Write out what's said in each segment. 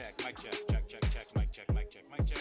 check, mic check, check, check, check, mic check, mic check, mic check.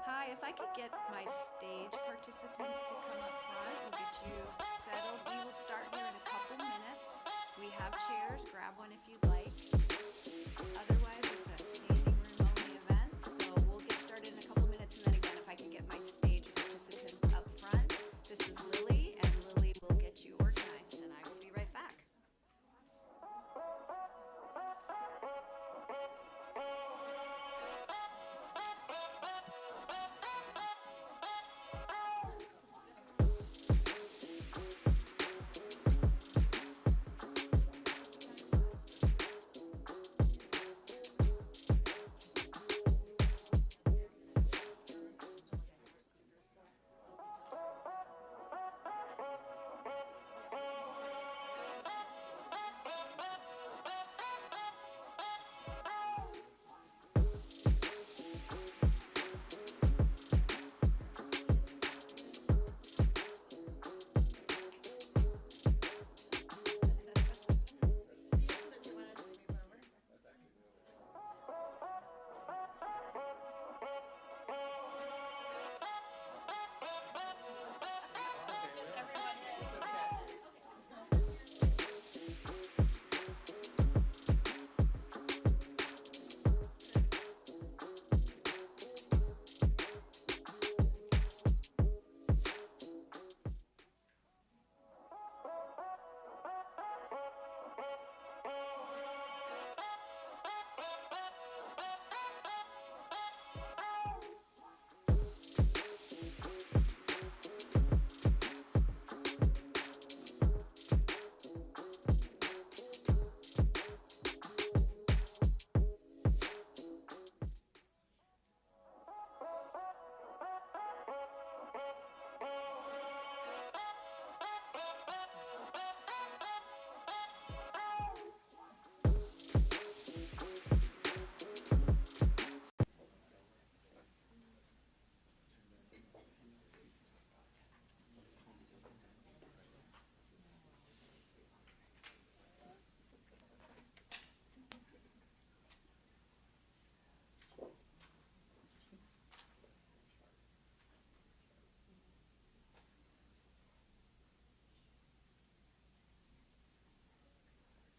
Hi, if I could get my stage participants to come up front, we'll get you settled. We will start here in a couple minutes. We have chairs, grab one if you'd like. Otherwise, it's a standing room only event, so we'll get started in a couple minutes. And then again, if I could get my stage participants up front. This is Lily, and Lily will get you organized, and I will be right back.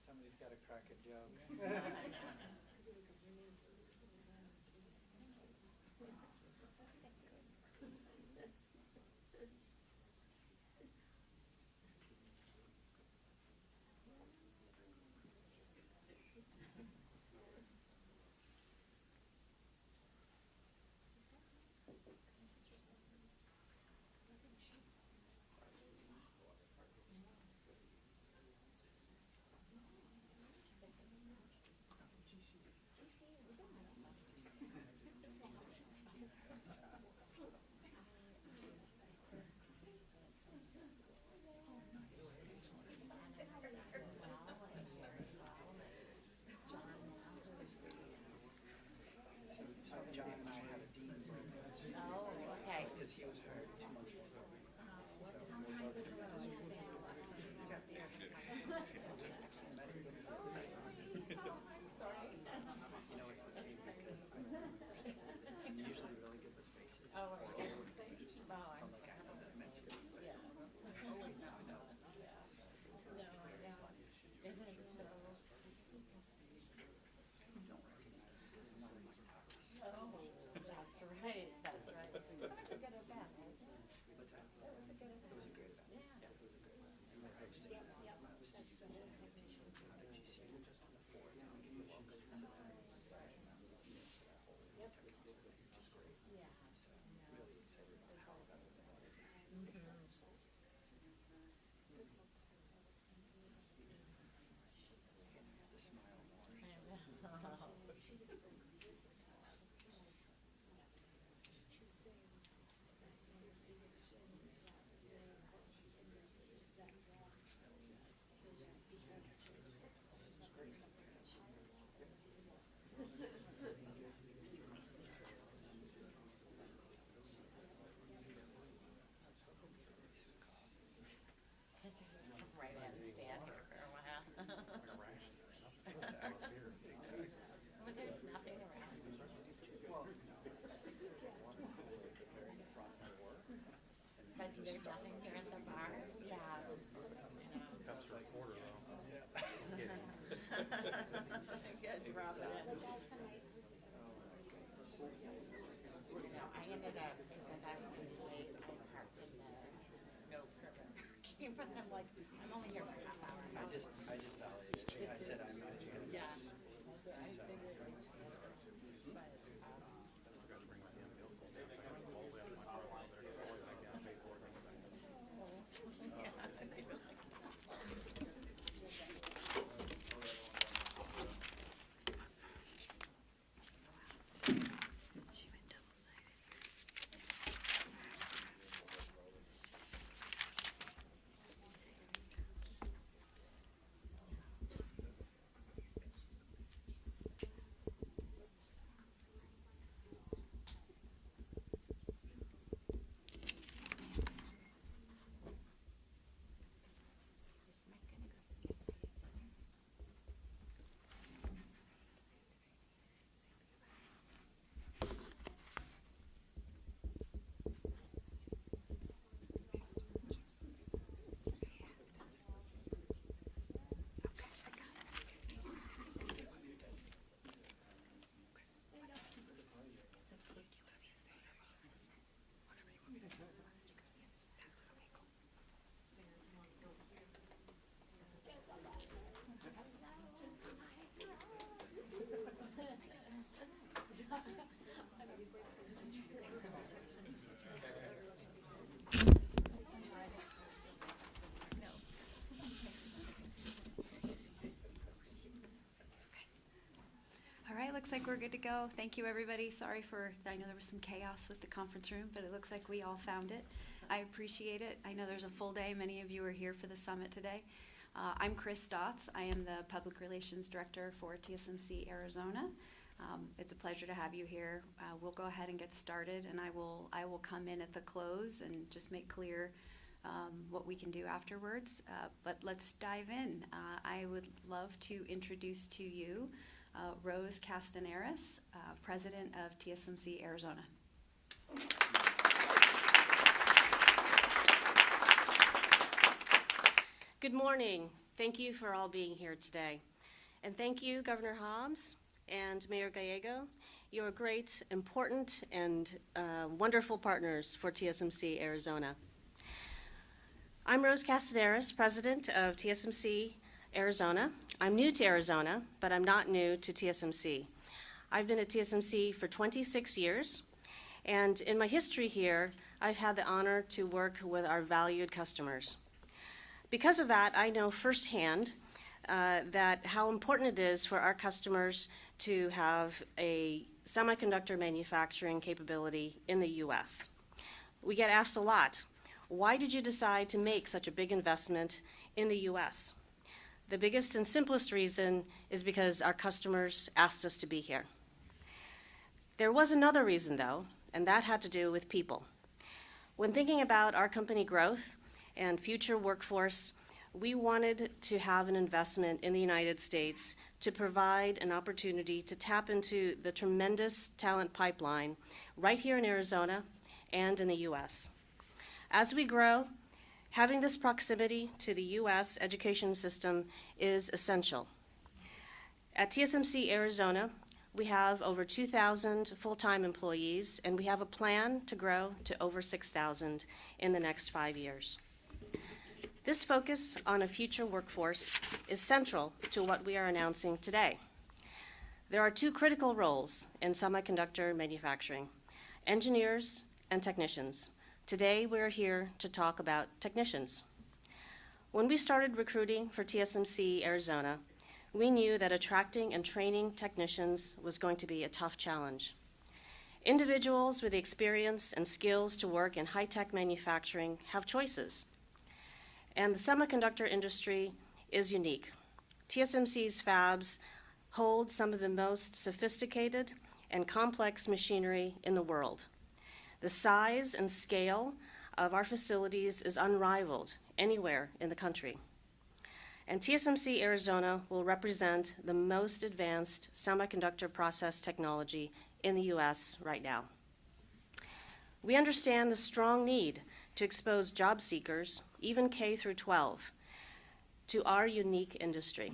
Somebody's got to crack a joke. John and I had a dean program. Oh, okay. Because he was hired 2 months before me. Sorry. You know, it's okay because I'm usually really good with faces. Oh, okay. So like I haven't met you. Yeah. Oh wait, no, no. No, yeah. It is so. You don't recognize it. Not in my talks. Oh, that's right. That's right. That was a good event, wasn't it? What's that? That was a good event. It was a great event. Yeah. Yeah, it was a great event. And we're hosting Yeah. Right at a stand here for a while. But there's nothing around. But there's nothing here at the bar? Yeah. Cups for a quarter though. Good, drop it in. No, I ended up, because I was late, I parked in the no curb parking, but I'm like, I'm only here for a half hour. I just validated. I said I'm not Janet. Yeah. I figured I would answer. But, All right, looks like we're good to go. Thank you, everybody. Sorry for, I know there was some chaos with the conference room, but it looks like we all found it. I appreciate it. I know there's a full day. Many of you are here for the summit today. I'm Chris Stotts. I am the Public Relations Director for TSMC Arizona. It's a pleasure to have you here. We'll go ahead and get started, and I will come in at the close and just make clear what we can do afterwards. But let's dive in. I would love to introduce to you Rose Castaneras, President of TSMC Arizona. Good morning. Thank you for all being here today. And thank you, Governor Hobbs and Mayor Gallego. You are great, important, and wonderful partners for TSMC Arizona. I'm Rose Castaneras, President of TSMC Arizona. I'm new to Arizona, but I'm not new to TSMC. I've been at TSMC for 26 years, and in my history here, I've had the honor to work with our valued customers. Because of that, I know firsthand that how important it is for our customers to have a semiconductor manufacturing capability in the U.S. We get asked a lot, why did you decide to make such a big investment in the U.S.? The biggest and simplest reason is because our customers asked us to be here. There was another reason, though, and that had to do with people. When thinking about our company growth and future workforce, we wanted to have an investment in the United States to provide an opportunity to tap into the tremendous talent pipeline right here in Arizona and in the U.S. As we grow, having this proximity to the U.S. education system is essential. At TSMC Arizona, we have over 2,000 full-time employees, and we have a plan to grow to over 6,000 in the next 5 years. This focus on a future workforce is central to what we are announcing today. There are two critical roles in semiconductor manufacturing: engineers and technicians. Today, we're here to talk about technicians. When we started recruiting for TSMC Arizona, we knew that attracting and training technicians was going to be a tough challenge. Individuals with the experience and skills to work in high-tech manufacturing have choices. And the semiconductor industry is unique. TSMC's fabs hold some of the most sophisticated and complex machinery in the world. The size and scale of our facilities is unrivaled anywhere in the country. And TSMC Arizona will represent the most advanced semiconductor process technology in the US right now. We understand the strong need to expose job seekers, even K through 12, to our unique industry.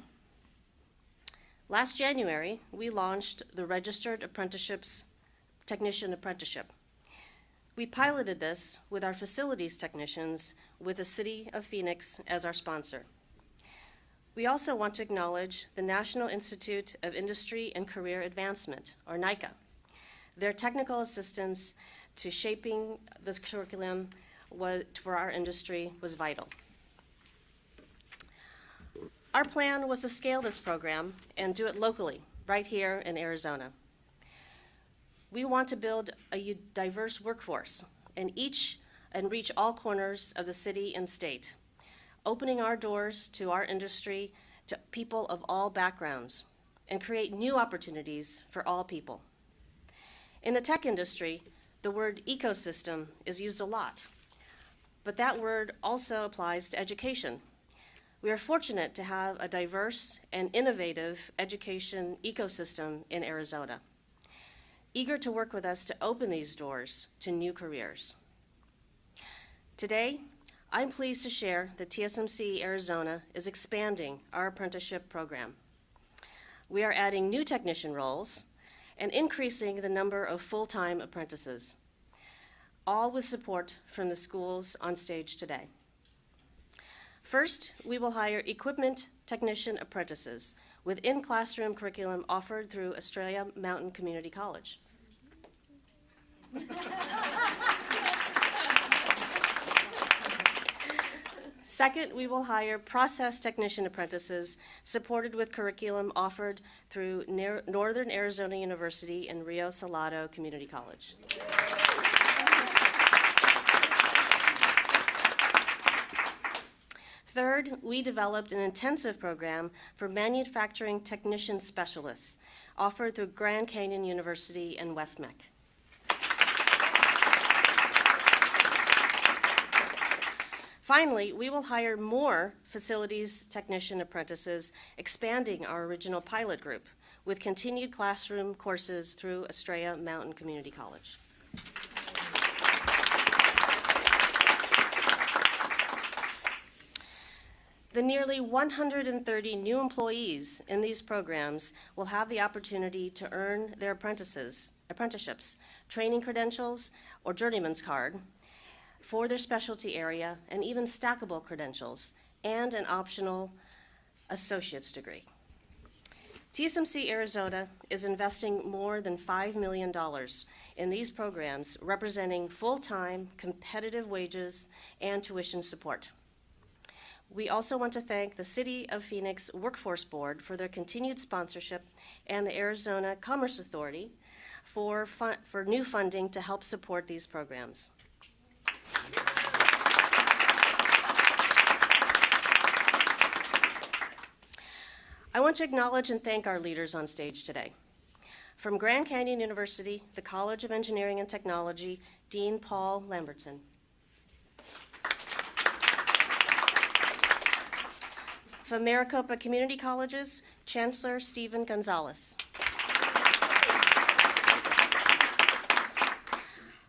Last January, we launched the Registered Apprenticeships Technician Apprenticeship. We piloted this with our facilities technicians with the City of Phoenix as our sponsor. We also want to acknowledge the National Institute of Industry and Career Advancement, or NICA. Their technical assistance to shaping this curriculum for our industry was vital. Our plan was to scale this program and do it locally, right here in Arizona. We want to build a diverse workforce and reach all corners of the city and state, opening our doors to our industry to people of all backgrounds and create new opportunities for all people. In the tech industry, the word ecosystem is used a lot, but that word also applies to education. We are fortunate to have a diverse and innovative education ecosystem in Arizona, eager to work with us to open these doors to new careers. Today, I'm pleased to share that TSMC Arizona is expanding our apprenticeship program. We are adding new technician roles and increasing the number of full-time apprentices, all with support from the schools on stage today. First, we will hire equipment technician apprentices with in-classroom curriculum offered through Australia Mountain Community College. Second, we will hire process technician apprentices supported with curriculum offered through Northern Arizona University and Rio Salado Community College. Third, we developed an intensive program for manufacturing technician specialists offered through Grand Canyon University and West-MEC. Finally, we will hire more facilities technician apprentices, expanding our original pilot group with continued classroom courses through Estrella Mountain Community College. The nearly 130 new employees in these programs will have the opportunity to earn their apprenticeships, training credentials, or journeyman's card for their specialty area, and even stackable credentials, and an optional associate's degree. TSMC Arizona is investing more than $5 million in these programs, representing full-time, competitive wages and tuition support. We also want to thank the City of Phoenix Workforce Board for their continued sponsorship and the Arizona Commerce Authority for new funding to help support these programs. I want to acknowledge and thank our leaders on stage today. From Grand Canyon University, the College of Engineering and Technology, Dean Paul Lambertson. From Maricopa Community Colleges, Chancellor Stephen Gonzalez.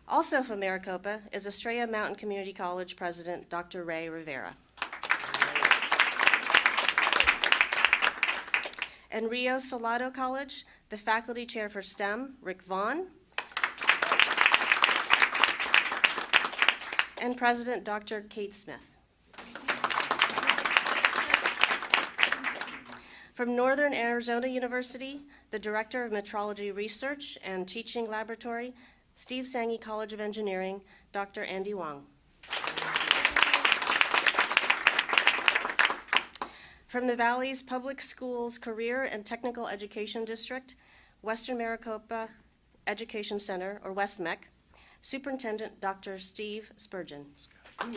Also from Maricopa is Estrella Mountain Community College President Dr. Ray Rivera. And Rio Salado College, the Faculty Chair for STEM, Rick Vaughn. And President Dr. Kate Smith. From Northern Arizona University, the Director of Metrology Research and Teaching Laboratory, Steve Sanghi College of Engineering, Dr. Andy Wang. From the Valley's Public Schools Career and Technical Education District, Western Maricopa Education Center, or West-MEC, Superintendent Dr. Steve Spurgeon. Oh,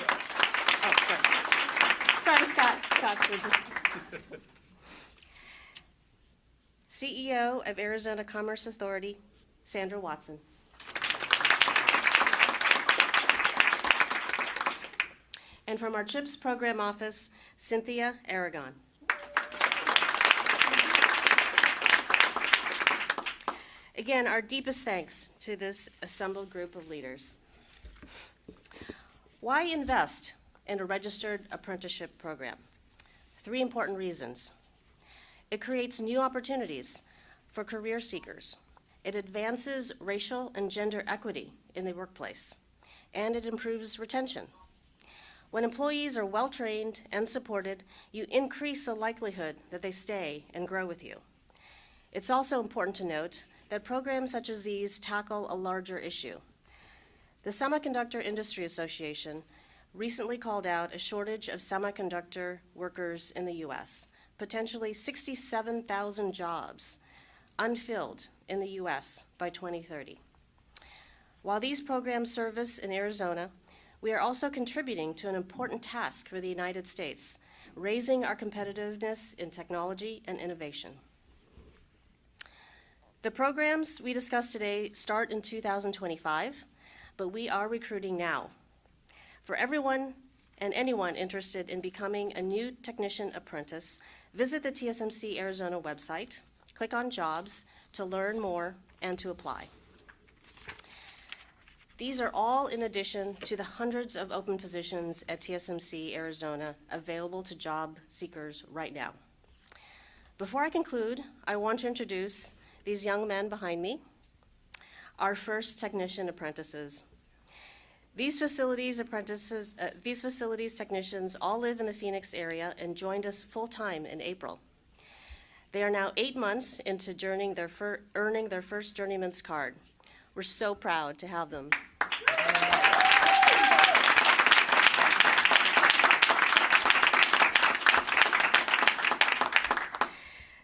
sorry. Sorry, Scott Spurgeon. CEO of Arizona Commerce Authority, Sandra Watson. And from our CHIPS Program Office, Cynthia Aragon. Again, our deepest thanks to this assembled group of leaders. Why invest in a registered apprenticeship program? 3 important reasons. It creates new opportunities for career seekers. It advances racial and gender equity in the workplace, and it improves retention. When employees are well-trained and supported, you increase the likelihood that they stay and grow with you. It's also important to note that programs such as these tackle a larger issue. The Semiconductor Industry Association recently called out a shortage of semiconductor workers in the U.S., potentially 67,000 jobs unfilled in the U.S. by 2030. While these programs service in Arizona, we are also contributing to an important task for the United States, raising our competitiveness in technology and innovation. The programs we discussed today start in 2025, but we are recruiting now. For everyone and anyone interested in becoming a new technician apprentice, visit the TSMC Arizona website, click on Jobs to learn more and to apply. These are all in addition to the hundreds of open positions at TSMC Arizona available to job seekers right now. Before I conclude, I want to introduce these young men behind me, our first technician apprentices. These facilities technicians all live in the Phoenix area and joined us full-time in April. They are now 8 months into earning their first journeyman's card. We're so proud to have them.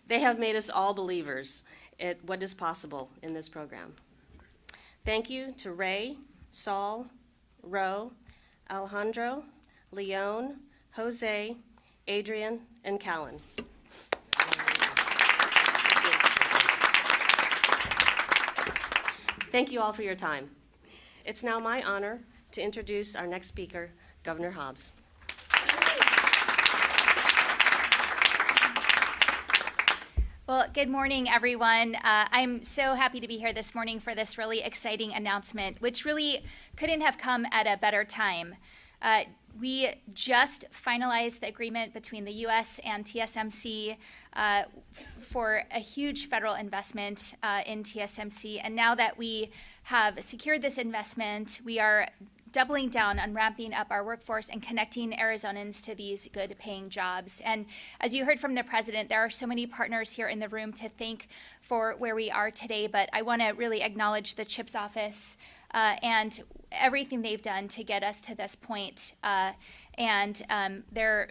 They have made us all believers at what is possible in this program. Thank you to Ray, Saul, Ro, Alejandro, Leon, Jose, Adrian, and Callan. Thank you all for your time. It's now my honor to introduce our next speaker, Governor Hobbs. Well, good morning, everyone. I'm so happy to be here this morning for this really exciting announcement, which really couldn't have come at a better time. We just finalized the agreement between the U.S. and TSMC for a huge federal investment in TSMC. And now that we have secured this investment, we are doubling down on ramping up our workforce and connecting Arizonans to these good paying jobs. And as you heard from the president, there are so many partners here in the room to thank for where we are today, but I want to really acknowledge the CHIPS office and everything they've done to get us to this point. They're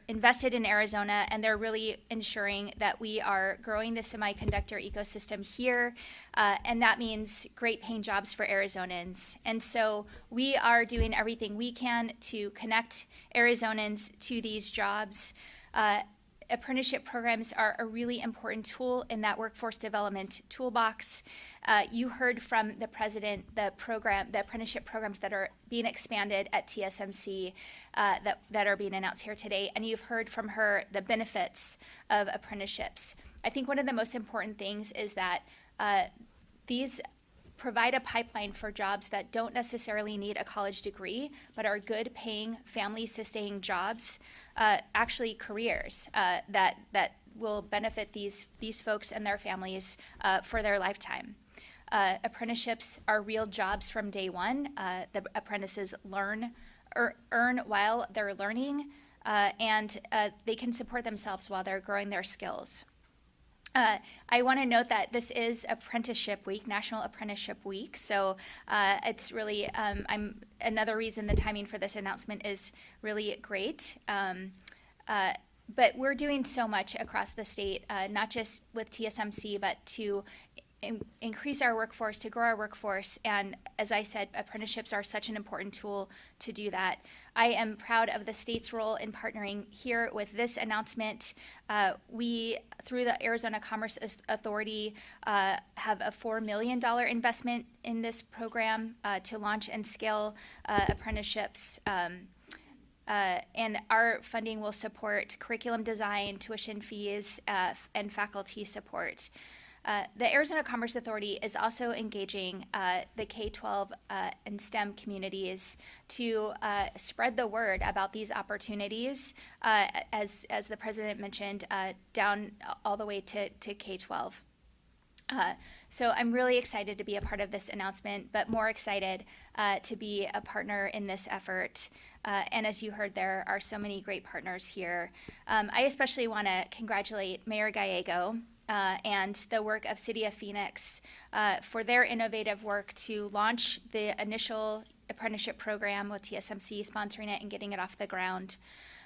invested in Arizona, and they're really ensuring that we are growing the semiconductor ecosystem here, and that means great paying jobs for Arizonans. And so we are doing everything we can to connect Arizonans to these jobs. Apprenticeship programs are a really important tool in that workforce development toolbox. You heard from the president the apprenticeship programs that are being expanded at TSMC that are being announced here today, and you've heard from her the benefits of apprenticeships. I think one of the most important things is that these provide a pipeline for jobs that don't necessarily need a college degree, but are good paying, family sustaining jobs, actually careers that will benefit these folks and their families for their lifetime. Apprenticeships are real jobs from day one. The apprentices earn while they're learning, and they can support themselves while they're growing their skills. I want to note that this is Apprenticeship Week, National Apprenticeship Week. So it's really, another reason the timing for this announcement is really great. But we're doing so much across the state, not just with TSMC, but to increase our workforce, to grow our workforce. And as I said, apprenticeships are such an important tool to do that. I am proud of the state's role in partnering here with this announcement. We, through the Arizona Commerce Authority, have a $4 million investment in this program to launch and scale apprenticeships. And our funding will support curriculum design, tuition fees, and faculty support. The Arizona Commerce Authority is also engaging the K-12 and STEM communities to spread the word about these opportunities, as the president mentioned, down all the way to K-12. So I'm really excited to be a part of this announcement, but more excited to be a partner in this effort. And as you heard, there are so many great partners here. I especially want to congratulate Mayor Gallego and the work of City of Phoenix for their innovative work to launch the initial apprenticeship program with TSMC sponsoring it and getting it off the ground.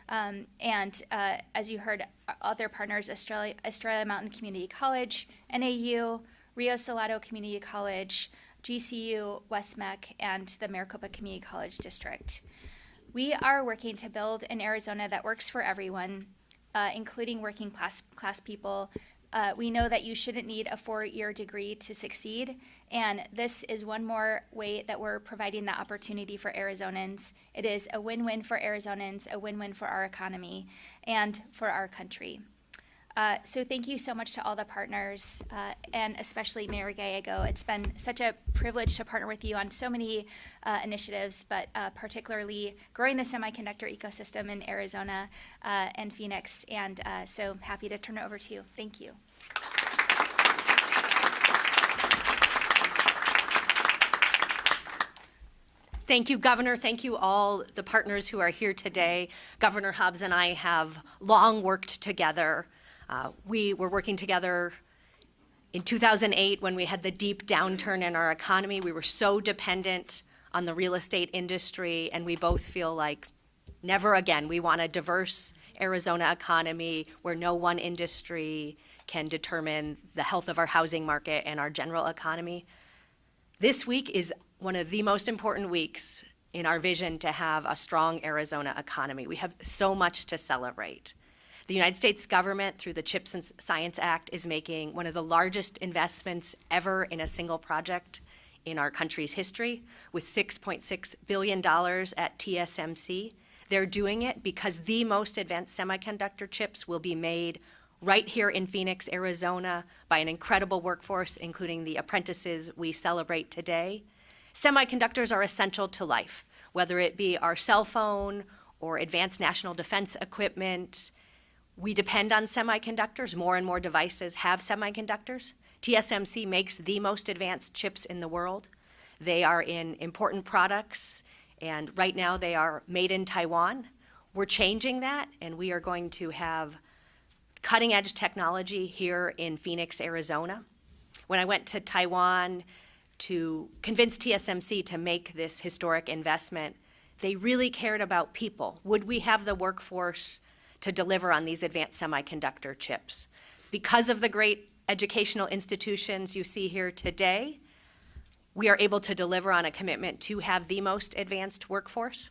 As you heard, other partners, Estrella Mountain Community College, NAU, Rio Salado Community College, GCU, West-MEC, and the Maricopa Community College District. We are working to build an Arizona that works for everyone, including working class people. We know that you shouldn't need a 4-year degree to succeed, and this is one more way that we're providing that opportunity for Arizonans. It is a win-win for Arizonans, a win-win for our economy, and for our country. So thank you so much to all the partners, and especially Mayor Gallego. It's been such a privilege to partner with you on so many initiatives, but particularly growing the semiconductor ecosystem in Arizona and Phoenix. And so happy to turn it over to you. Thank you. Thank you, Governor. Thank you all the partners who are here today. Governor Hobbs and I have long worked together. We were working together in 2008 when we had the deep downturn in our economy. We were so dependent on the real estate industry, and we both feel like never again. We want a diverse Arizona economy where no one industry can determine the health of our housing market and our general economy. This week is one of the most important weeks in our vision to have a strong Arizona economy. We have so much to celebrate. The United States government, through the CHIPS and Science Act, is making one of the largest investments ever in a single project in our country's history, with $6.6 billion at TSMC. They're doing it because the most advanced semiconductor chips will be made right here in Phoenix, Arizona, by an incredible workforce, including the apprentices we celebrate today. Semiconductors are essential to life, whether it be our cell phone or advanced national defense equipment. We depend on semiconductors. More and more devices have semiconductors. TSMC makes the most advanced chips in the world. They are in important products, and right now they are made in Taiwan. We're changing that, and we are going to have cutting-edge technology here in Phoenix, Arizona. When I went to Taiwan to convince TSMC to make this historic investment, they really cared about people. Would we have the workforce to deliver on these advanced semiconductor chips? Because of the great educational institutions you see here today, we are able to deliver on a commitment to have the most advanced workforce.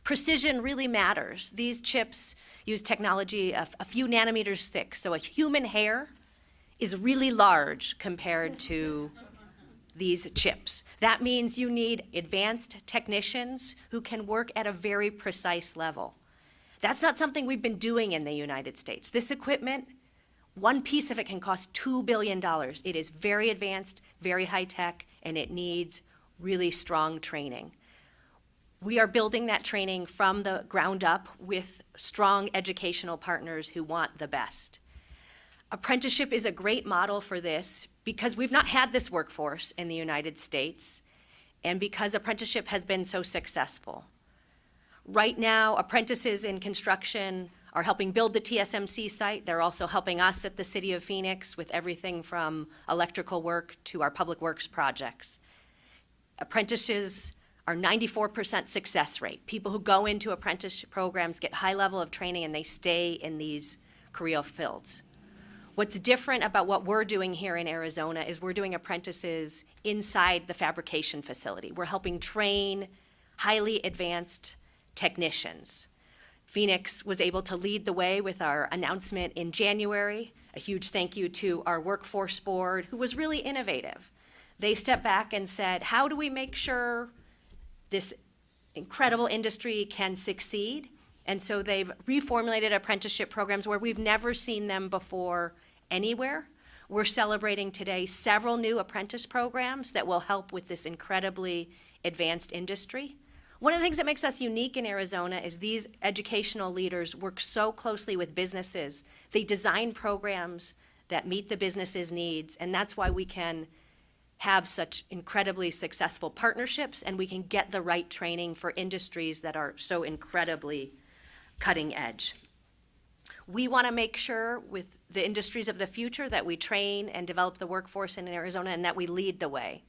Precision really matters. These chips use technology a few nanometers thick, so a human hair is really large compared to these chips. That means you need advanced technicians who can work at a very precise level. That's not something we've been doing in the United States. This equipment, one piece of it can cost $2 billion. It is very advanced, very high tech, and it needs really strong training. We are building that training from the ground up with strong educational partners who want the best. Apprenticeship is a great model for this because we've not had this workforce in the United States, and because apprenticeship has been so successful. Right now, apprentices in construction are helping build the TSMC site. They're also helping us at the City of Phoenix with everything from electrical work to our public works projects. Apprentices are 94% success rate. People who go into apprenticeship programs get high level of training and they stay in these career fields. What's different about what we're doing here in Arizona is we're doing apprentices inside the fabrication facility. We're helping train highly advanced technicians. Phoenix was able to lead the way with our announcement in January. A huge thank you to our workforce board, who was really innovative. They stepped back and said, how do we make sure this incredible industry can succeed? And so they've reformulated apprenticeship programs where we've never seen them before anywhere. We're celebrating today several new apprentice programs that will help with this incredibly advanced industry. One of the things that makes us unique in Arizona is these educational leaders work so closely with businesses. They design programs that meet the business's needs, and that's why we can have such incredibly successful partnerships and we can get the right training for industries that are so incredibly cutting edge. We want to make sure with the industries of the future that we train and develop the workforce in Arizona and that we lead the way.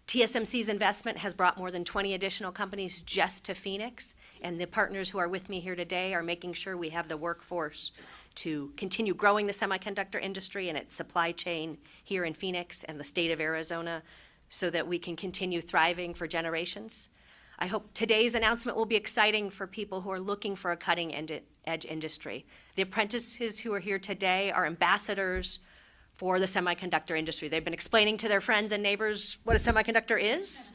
TSMC's investment has brought more than 20 additional companies just to Phoenix, and the partners who are with me here today are making sure we have the workforce to continue growing the semiconductor industry and its supply chain here in Phoenix and the state of Arizona so that we can continue thriving for generations. I hope today's announcement will be exciting for people who are looking for a cutting-edge industry. The apprentices who are here today are ambassadors for the semiconductor industry. They've been explaining to their friends and neighbors what a semiconductor is.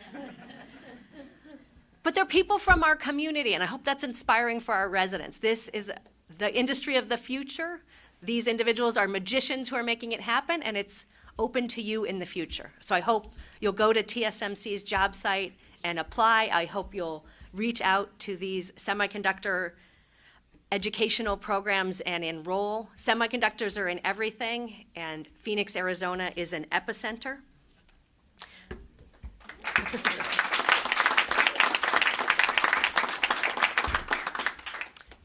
But they're people from our community, and I hope that's inspiring for our residents. This is the industry of the future. These individuals are magicians who are making it happen, and it's open to you in the future. So I hope you'll go to TSMC's job site and apply. I hope you'll reach out to these semiconductor educational programs and enroll. Semiconductors are in everything, and Phoenix, Arizona is an epicenter.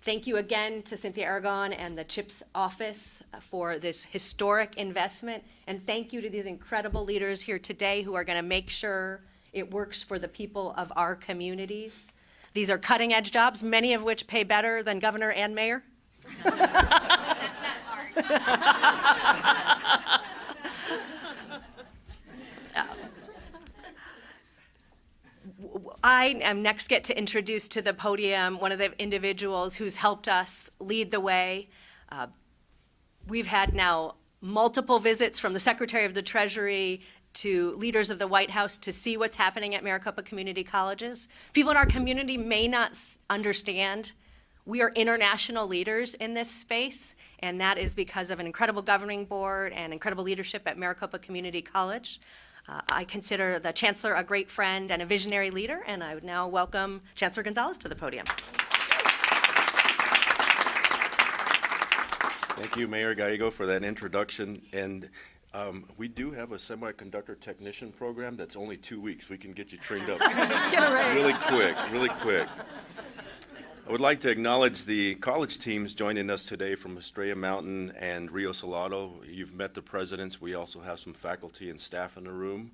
Thank you again to Cynthia Aragon and the CHIPS office for this historic investment, and thank you to these incredible leaders here today who are going to make sure it works for the people of our communities. These are cutting-edge jobs, many of which pay better than governor and mayor. That's not hard. I am next get to introduce to the podium one of the individuals who's helped us lead the way. We've had now multiple visits from the Secretary of the Treasury to leaders of the White House to see what's happening at Maricopa Community Colleges. People in our community may not understand we are international leaders in this space, and that is because of an incredible governing board and incredible leadership at Maricopa Community College. I consider the Chancellor a great friend and a visionary leader, and I would now welcome Chancellor Gonzalez to the podium. Thank you, Mayor Gallego, for that introduction. And we do have a semiconductor technician program that's only 2 weeks. We can get you trained up really quick, really quick. I would like to acknowledge the college teams joining us today from Estrella Mountain and Rio Salado. You've met the presidents. We also have some faculty and staff in the room.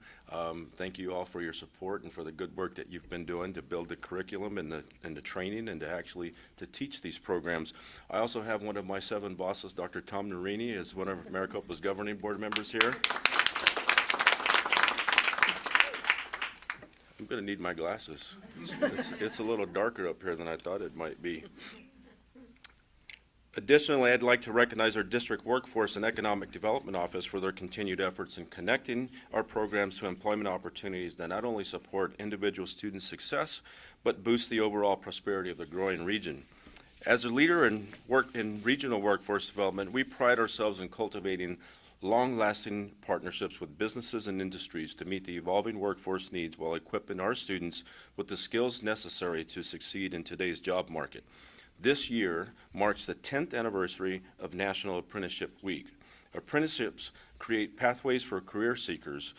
Thank you all for your support and for the good work that you've been doing to build the curriculum and the training and to teach these programs. I also have one of my 7 bosses, Dr. Tom Narini, as one of Maricopa's governing board members here. I'm going to need my glasses. It's a little darker up here than I thought it might be. Additionally, I'd like to recognize our District Workforce and Economic Development Office for their continued efforts in connecting our programs to employment opportunities that not only support individual student success, but boost the overall prosperity of the growing region. As a leader in regional workforce development, we pride ourselves in cultivating long-lasting partnerships with businesses and industries to meet the evolving workforce needs while equipping our students with the skills necessary to succeed in today's job market. This year marks the 10th anniversary of National Apprenticeship Week. Apprenticeships create pathways for career seekers,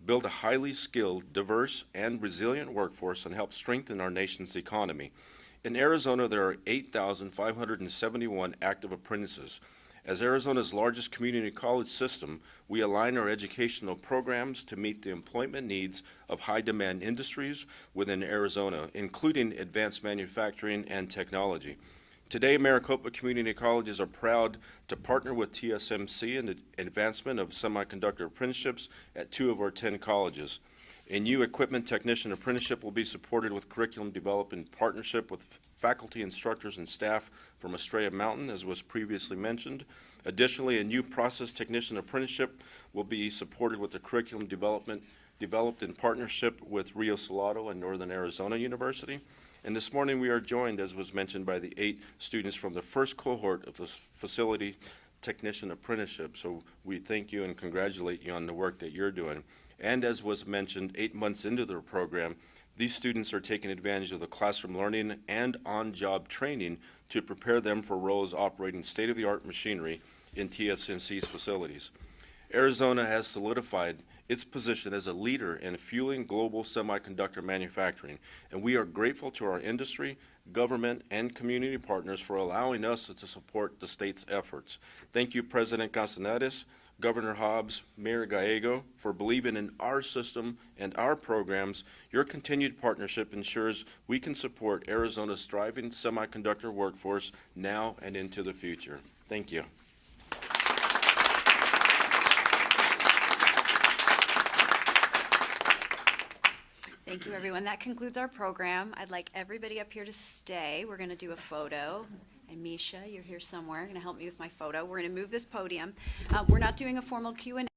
build a highly skilled, diverse, and resilient workforce, and help strengthen our nation's economy. In Arizona, there are 8,571 active apprentices. As Arizona's largest community college system, we align our educational programs to meet the employment needs of high-demand industries within Arizona, including advanced manufacturing and technology. Today, Maricopa Community Colleges are proud to partner with TSMC in the advancement of semiconductor apprenticeships at 2 of our 10 colleges. A new equipment technician apprenticeship will be supported with curriculum development partnership with faculty, instructors, and staff from Estrella Mountain, as was previously mentioned. Additionally, a new process technician apprenticeship will be supported with the curriculum development developed in partnership with Rio Salado and Northern Arizona University. And this morning we are joined, as was mentioned, by the 8 students from the first cohort of the facility technician apprenticeship. So we thank you and congratulate you on the work that you're doing. And as was mentioned, 8 months into the program, these students are taking advantage of the classroom learning and on-job training to prepare them for roles operating state-of-the-art machinery in TSMC's facilities. Arizona has solidified its position as a leader in fueling global semiconductor manufacturing, and we are grateful to our industry, government, and community partners for allowing us to support the state's efforts. Thank you, President Castanedas, Governor Hobbs, Mayor Gallego, for believing in our system and our programs. Your continued partnership ensures we can support Arizona's thriving semiconductor workforce now and into the future. Thank you. Thank you, everyone. That concludes our program. I'd like everybody up here to stay. We're going to do a photo. And Misha, you're here somewhere, going to help me with my photo. We're going to move this podium. We're not doing a formal Q&A.